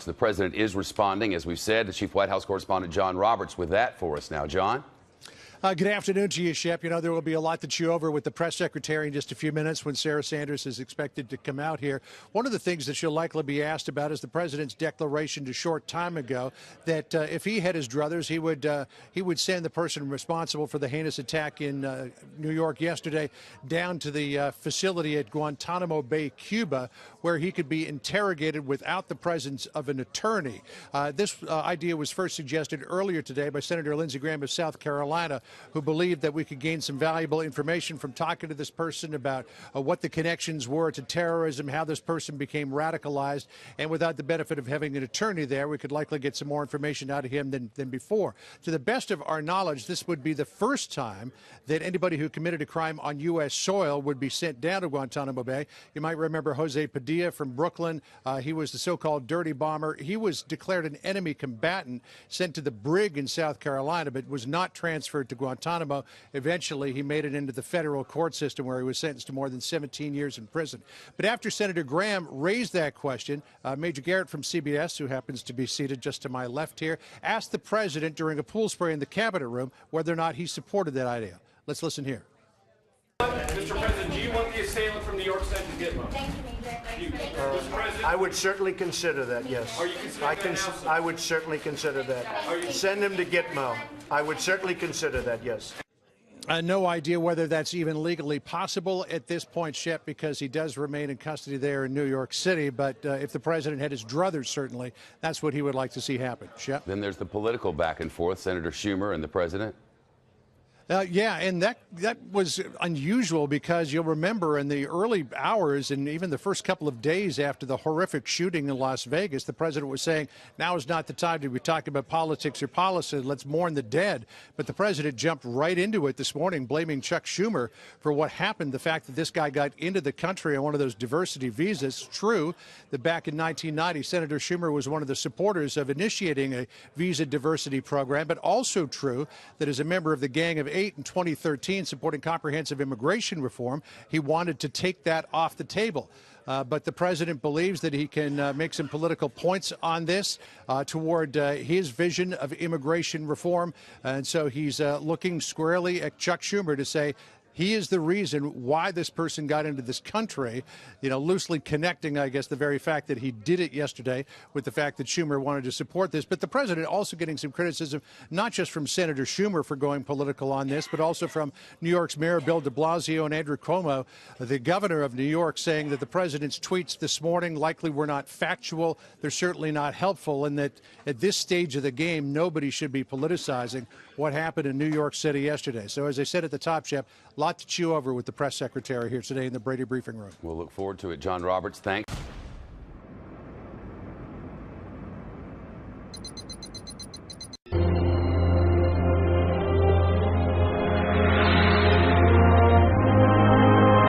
The president is responding, as we've said. The chief White House correspondent John Roberts with that for us now. John? Good afternoon to you, Shep. You know, there will be a lot to chew over with the press secretary in just a few minutes when Sarah Sanders is expected to come out here. One of the things that she'll likely be asked about is the president's declaration a short time ago that if he had his druthers, he would send the person responsible for the heinous attack in New York yesterday down to the facility at Guantanamo Bay, Cuba, where he could be interrogated without the presence of an attorney. This idea was first suggested earlier today by Senator Lindsey Graham of South Carolina, who believed that we could gain some valuable information from talking to this person about what the connections were to terrorism, how this person became radicalized, and without the benefit of having an attorney there, we could likely get some more information out of him than before. To the best of our knowledge, this would be the first time that anybody who committed a crime on U.S. soil would be sent down to Guantanamo Bay. You might remember Jose Padilla from Brooklyn. He was the so-called dirty bomber. He was declared an enemy combatant, sent to the brig in South Carolina, but was not transferred to Guantanamo. Eventually, he made it into the federal court system where he was sentenced to more than 17 years in prison. But after Senator Graham raised that question, Major Garrett from CBS, who happens to be seated just to my left here, asked the president during a pool spray in the cabinet room whether or not he supported that idea. Let's listen here. Mr. President, do you want the assailant from New York sent to Gitmo? Thank you, Mr. President? I would certainly consider that, yes. Are you considering that now, sir? I would certainly consider that. Send him to Gitmo. I would certainly consider that, yes. No idea whether that's even legally possible at this point, Shep, because he does remain in custody there in New York City. But if the president had his druthers, certainly, that's what he would like to see happen. Shep? Then there's the political back and forth, Senator Schumer and the president. Yeah, and that was unusual because you'll remember in the early hours and even the first couple of days after the horrific shooting in Las Vegas, the president was saying, now is not the time to be talking about politics or policy. Let's mourn the dead. But the president jumped right into it this morning, blaming Chuck Schumer for what happened, the fact that this guy got into the country on one of those diversity visas. It's true that back in 1990, Senator Schumer was one of the supporters of initiating a visa diversity program, but also true that as a member of the Gang of Eight in 2013 supporting comprehensive immigration reform, he wanted to take that off the table. But the president believes that he can make some political points on this toward his vision of immigration reform. And so he's looking squarely at Chuck Schumer to say, he is the reason why this person got into this country, you know, loosely connecting, I guess, the very fact that he did it yesterday with the fact that Schumer wanted to support this. But the president also getting some criticism, not just from Senator Schumer for going political on this, but also from New York's Mayor Bill de Blasio and Andrew Cuomo, the governor of New York, saying that the president's tweets this morning likely were not factual. They're certainly not helpful, and that at this stage of the game, nobody should be politicizing what happened in New York City yesterday. So as I said at the top, Shep, a lot to chew over with the press secretary here today in the Brady briefing room. We'll look forward to it. John Roberts, thanks.